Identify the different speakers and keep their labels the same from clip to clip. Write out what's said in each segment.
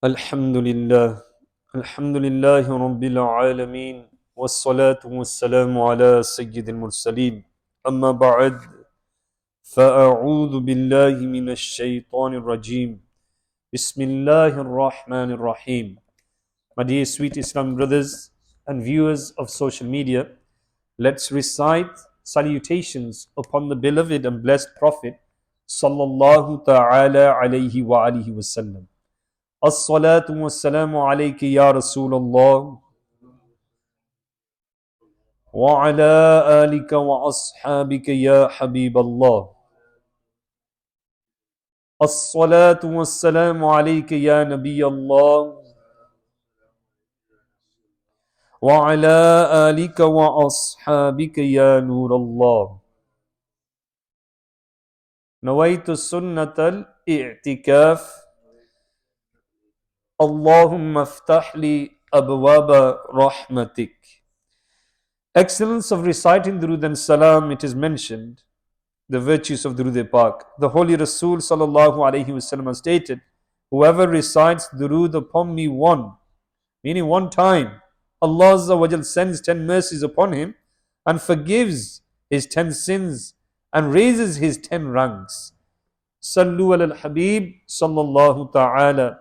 Speaker 1: Alhamdulillah, Alhamdulillahi Rabbil Alameen, wassalatu wassalamu ala Sayyidil Mursaleen. Amma ba'd, fa'a'udhu billahi minash shaitanir rajim. Bismillahir Rahmanir Rahim. My dear sweet Islam brothers and viewers of social media, let's recite salutations upon the beloved and blessed Prophet sallallahu ta'ala alayhi wa alihi wasallam. الصلاة والسلام عليك يا رسول الله وعلى آلك وأصحابك يا حبيب الله. الصلاة والسلام عليك يا نبي الله وعلى آلك وأصحابك يا نور الله. نويت سنة الاعتكاف اللهم افتح لي أبواب رحمتك. Excellence of reciting Durood and Salam, it is mentioned, the virtues of Durood Pak. The Holy Rasul sallallahu alayhi wasallam stated, whoever recites Durood upon me meaning one time, Allah Azza wa Jal sends 10 mercies upon him and forgives his 10 sins and raises his 10 ranks. Sallu ala al-Habib sallallahu ta'ala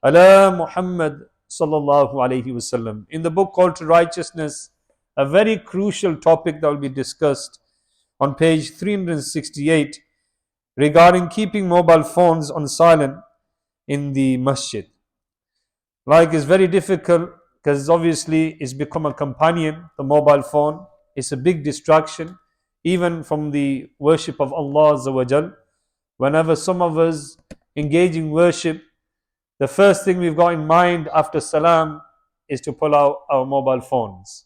Speaker 1: ala Muhammad sallallahu alayhi wasallam. In the book called To Righteousness, a very crucial topic that will be discussed on page 368 regarding keeping mobile phones on silent in the masjid. Like, it's very difficult because obviously it's become a companion, the mobile phone. It's a big distraction, even from the worship of Allah Azza wa Jal. Whenever some of us engage in worship, the first thing we've got in mind after salam is to pull out our mobile phones.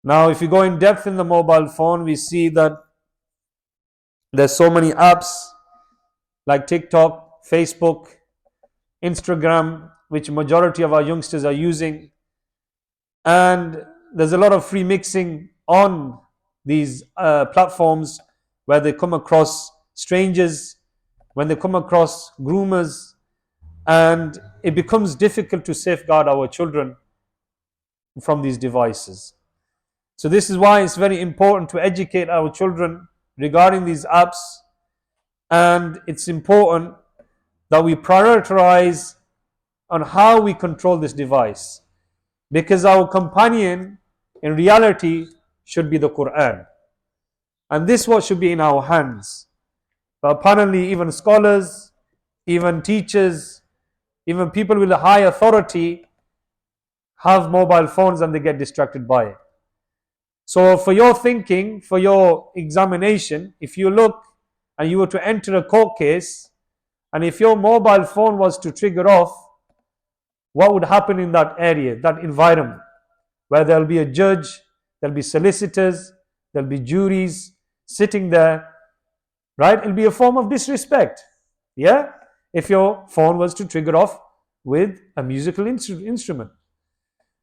Speaker 1: Now, if you go in depth in the mobile phone, we see that there's so many apps like TikTok, Facebook, Instagram, which majority of our youngsters are using. And there's a lot of free mixing on these platforms where they come across strangers, when they come across groomers, and it becomes difficult to safeguard our children from these devices. So this is why it's very important to educate our children regarding these apps, and it's important that we prioritize on how we control this device, because our companion in reality should be the Quran, and this what should be in our hands. But apparently even scholars, even teachers, even people with a high authority have mobile phones and they get distracted by it. So for your thinking, for your examination, if you look and you were to enter a court case, and if your mobile phone was to trigger off, what would happen in that area, that environment, where there'll be a judge, there'll be solicitors, there'll be juries sitting there, right? It'll be a form of disrespect, yeah? If your phone was to trigger off with a musical instrument.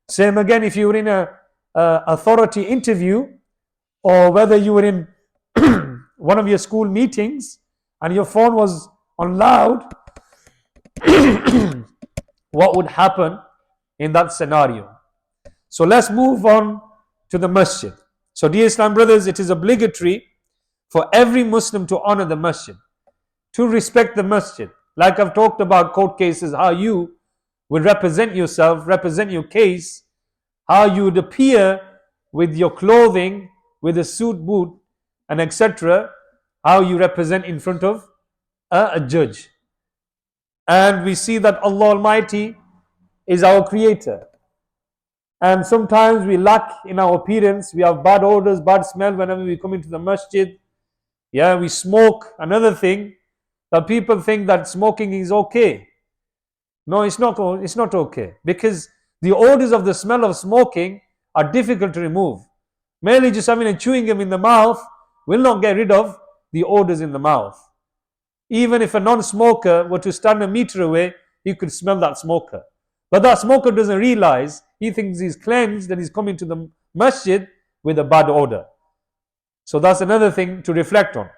Speaker 1: Same again if you were in a authority interview, or whether you were in one of your school meetings and your phone was on loud, what would happen in that scenario? So let's move on to the masjid. So dear Islam brothers, it is obligatory for every Muslim to honor the masjid, to respect the masjid. Like I've talked about court cases, how you would represent yourself, represent your case, how you would appear with your clothing, with a suit, boot, and etc., how you represent in front of a judge. And we see that Allah Almighty is our creator. And sometimes we lack in our appearance, we have bad odors, bad smell whenever we come into the masjid. Yeah, we smoke. Another thing, that people think that smoking is okay. No, it's not okay, because the odors of the smell of smoking are difficult to remove. Merely just having a chewing gum in the mouth will not get rid of the odors in the mouth. Even if a non-smoker were to stand a meter away, he could smell that smoker. But that smoker doesn't realize, he thinks he's cleansed and he's coming to the masjid with a bad odor. So that's another thing to reflect on.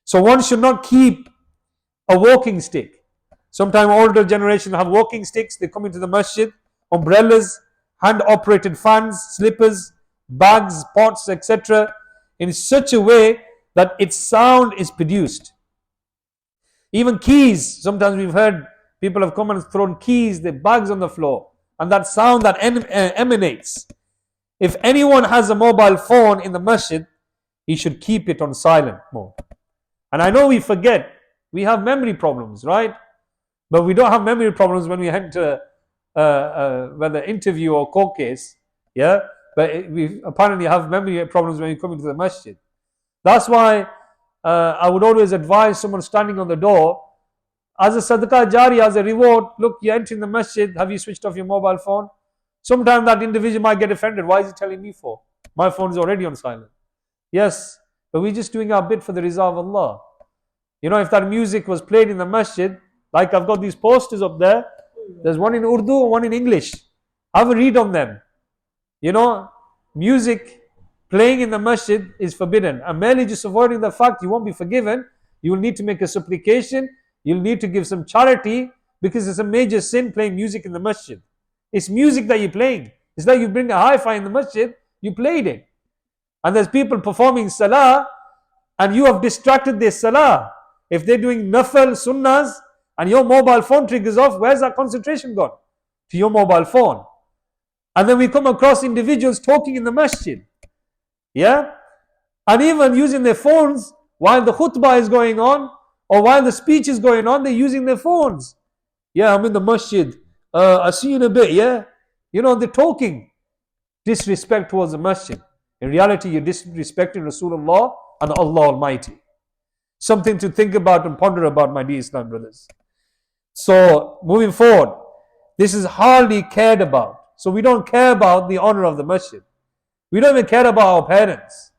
Speaker 1: So one should not keep a walking stick. Sometimes older generation have walking sticks, they come into the masjid, umbrellas, hand-operated fans, slippers, bags, pots, etc. in such a way that its sound is produced. Even keys, sometimes we've heard people have come and thrown keys, the bags on the floor, and that sound that emanates. If anyone has a mobile phone in the masjid, he should keep it on silent mode. And I know we forget, we have memory problems, right? But we don't have memory problems when we enter whether interview or court case, yeah? But we apparently have memory problems when you come into the masjid. That's why I would always advise someone standing on the door, as a sadaqah jari, as a reward, look, you're entering the masjid, have you switched off your mobile phone? Sometimes that individual might get offended. Why is he telling me for? My phone is already on silent. Yes, but we're just doing our bit for the riza of Allah. You know, if that music was played in the masjid, like I've got these posters up there, there's one in Urdu and one in English. Have a read on them. You know, music playing in the masjid is forbidden. And merely just avoiding the fact you won't be forgiven, you will need to make a supplication, you'll need to give some charity, because it's a major sin playing music in the masjid. It's music that you're playing. It's like you bring a hi-fi in the masjid, you played it. And there's people performing salah, and you have distracted their salah. If they're doing nafal, sunnahs, and your mobile phone triggers off, where's that concentration gone? To your mobile phone. And then we come across individuals talking in the masjid. Yeah? And even using their phones while the khutbah is going on, or while the speech is going on, they're using their phones. Yeah, I'm in the masjid. I'll see you in a bit, yeah? You know, they're talking. Disrespect towards the masjid. In reality, you're disrespecting Rasulullah and Allah Almighty. Something to think about and ponder about, my dear Islam brothers. So, moving forward, this is hardly cared about. So we don't care about the honor of the masjid. We don't even care about our parents.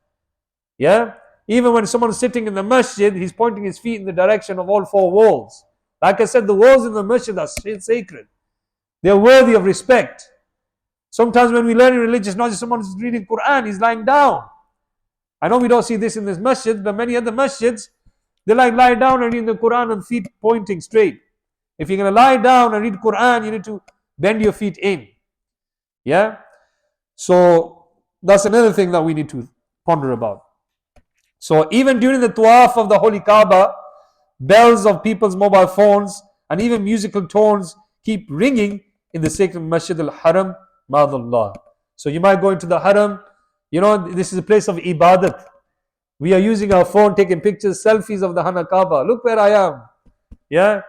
Speaker 1: Yeah? Even when someone's sitting in the masjid, he's pointing his feet in the direction of all four walls. Like I said, the walls in the masjid are sacred. They are worthy of respect. Sometimes when we learn in religion, not just someone who's reading Quran, he's lying down. I know we don't see this in this masjid, but many other masjids, they like lie down and read the Quran and feet pointing straight. If you're going to lie down and read Quran, you need to bend your feet in. Yeah? So that's another thing that we need to ponder about. So even during the tawaf of the Holy Kaaba, bells of people's mobile phones and even musical tones keep ringing in the sacred Masjid al-Haram, Madallah. So you might go into the Haram, you know, this is a place of ibadat. We are using our phone, taking pictures, selfies of the Hana Kaaba. Look where I am. Yeah?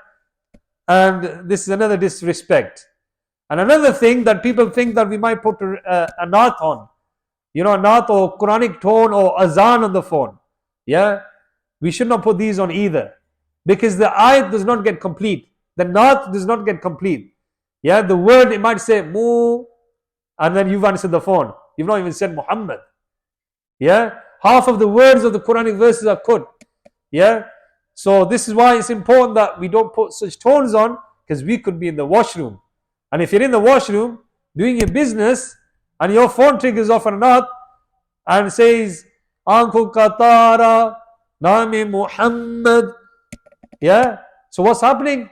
Speaker 1: And this is another disrespect. And another thing that people think that we might put a naat on. You know, a naat or Quranic tone or azan on the phone. Yeah? We should not put these on either. Because the ayat does not get complete. The naat does not get complete. Yeah? The word, it might say mu, and then you've answered the phone. You've not even said Muhammad. Yeah? Half of the words of the Quranic verses are cut. Yeah? So this is why it's important that we don't put such tones on, because we could be in the washroom. And if you're in the washroom doing your business and your phone triggers off or not and says Anku Katara Nami Muhammad, yeah, so what's happening?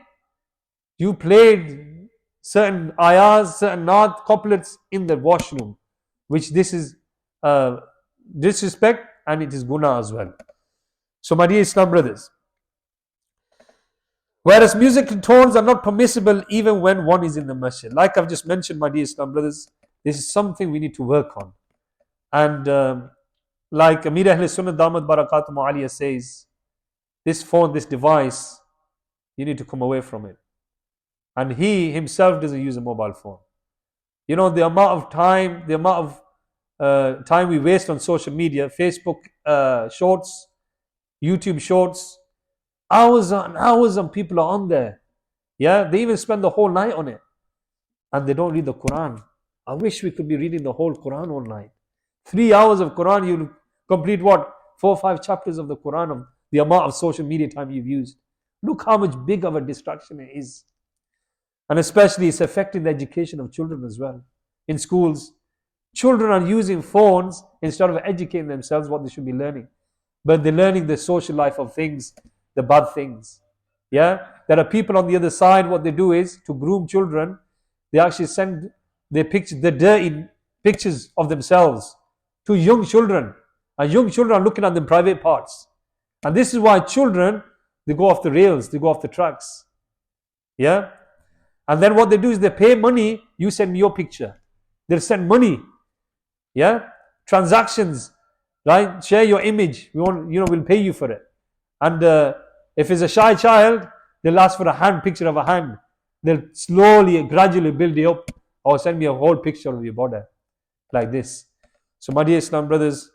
Speaker 1: You played certain ayahs, certain naat couplets in the washroom, which this is disrespect and it is guna as well. So my dear Islam brothers, whereas musical tones are not permissible even when one is in the masjid. Like I've just mentioned, my dear Islam brothers, this is something we need to work on. And like Amir Ahl Sunnah Damat Barakatum Aliyah says, this phone, this device, you need to come away from it. And he himself doesn't use a mobile phone. You know, the amount of time, time we waste on social media, Facebook shorts, YouTube shorts, hours and people are on there. Yeah, they even spend the whole night on it. And they don't read the Quran. I wish we could be reading the whole Quran all night. 3 hours of Quran, you'll complete what? 4 or 5 chapters of the Quran of the amount of social media time you've used. Look how much big of a distraction it is. And especially it's affecting the education of children as well. In schools, children are using phones instead of educating themselves what they should be learning. But they're learning the social life of things, the bad things. Yeah, there are people on the other side. What they do is to groom children. They actually send their dirty pictures of themselves to young children, and young children are looking at them private parts. And this is why children, they go off the rails, they go off the tracks. Yeah, and then what they do is they pay money. You send me your picture. They'll send money. Yeah, transactions, right? Share your image. We want, we'll pay you for it. And if it's a shy child, they'll ask for a hand, picture of a hand. They'll slowly, gradually build it up, or send me a whole picture of your body, like this. So, my dear Islam brothers,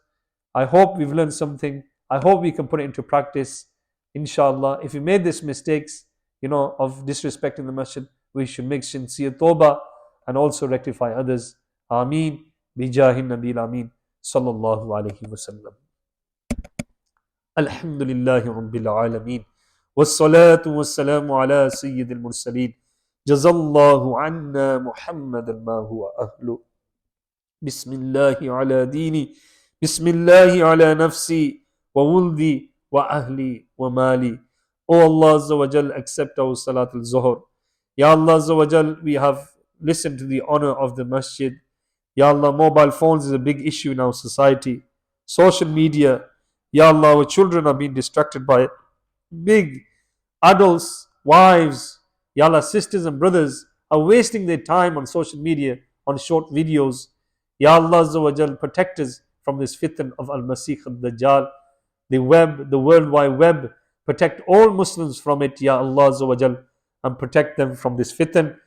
Speaker 1: I hope we've learned something. I hope we can put it into practice, inshallah. If we made these mistakes, of disrespecting the masjid, we should make sincere tawbah and also rectify others. Ameen. Bijahin Nabil Ameen. Sallallahu alayhi wa sallam. Alhamdulillahi Rabbil Alameen. والصلاة والسلام على سيد المرسلين جزا الله عنا محمدا ما هو أهله بسم الله على ديني بسم الله على نفسي وولدي وأهلي ومالي. O Allah Azza wa Jal, accept our Salat al-Zuhr. Ya Allah Azza wa Jal, we have listened to the honor of the masjid. Ya Allah, mobile phones is a big issue in our society. Social media. Ya Allah, our children are being distracted by big adults, wives, Ya Allah, sisters and brothers are wasting their time on social media, on short videos. Ya Allah Azza wa Jal, protect us from this fitn of Al-Masih al-Dajjal, the web, the World Wide Web. Protect all Muslims from it, Ya Allah Azza wa Jal, and protect them from this fitn.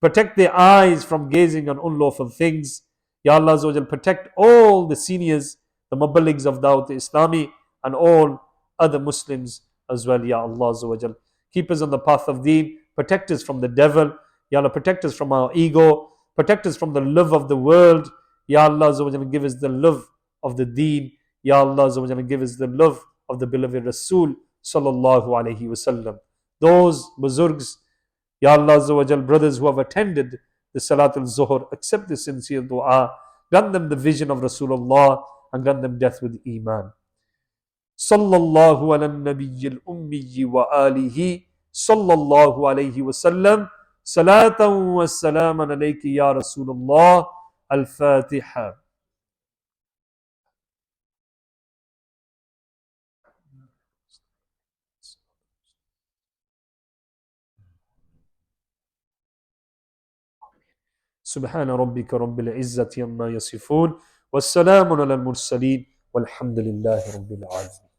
Speaker 1: Protect their eyes from gazing on unlawful things. Ya Allah Azza wa Jal, protect all the seniors, the Muballighs of Dawateislami, and all other Muslims as well, Ya Allah Azza wa Jal. Keep us on the path of deen. Protect us from the devil. Ya Allah, protect us from our ego. Protect us from the love of the world. Ya Allah Azza wa Jal, give us the love of the deen. Ya Allah Azza wa Jal, give us the love of the beloved Rasul Sallallahu Alaihi Wasallam. Those Buzurgs, Ya Allah Azza wa Jal, brothers who have attended the Salatul Zuhr, accept the sincere dua. Grant them the vision of Rasulullah and grant them death with Iman. Sallallahu ala nabiyyi al-ummi wa alihi sallallahu alayhi wa sallam. Salatan wa salaman alayki ya Rasulullah. Al-Fatiha. سبحان ربك رب العزة عما يصفون والسلام على المرسلين والحمد لله رب العالمين.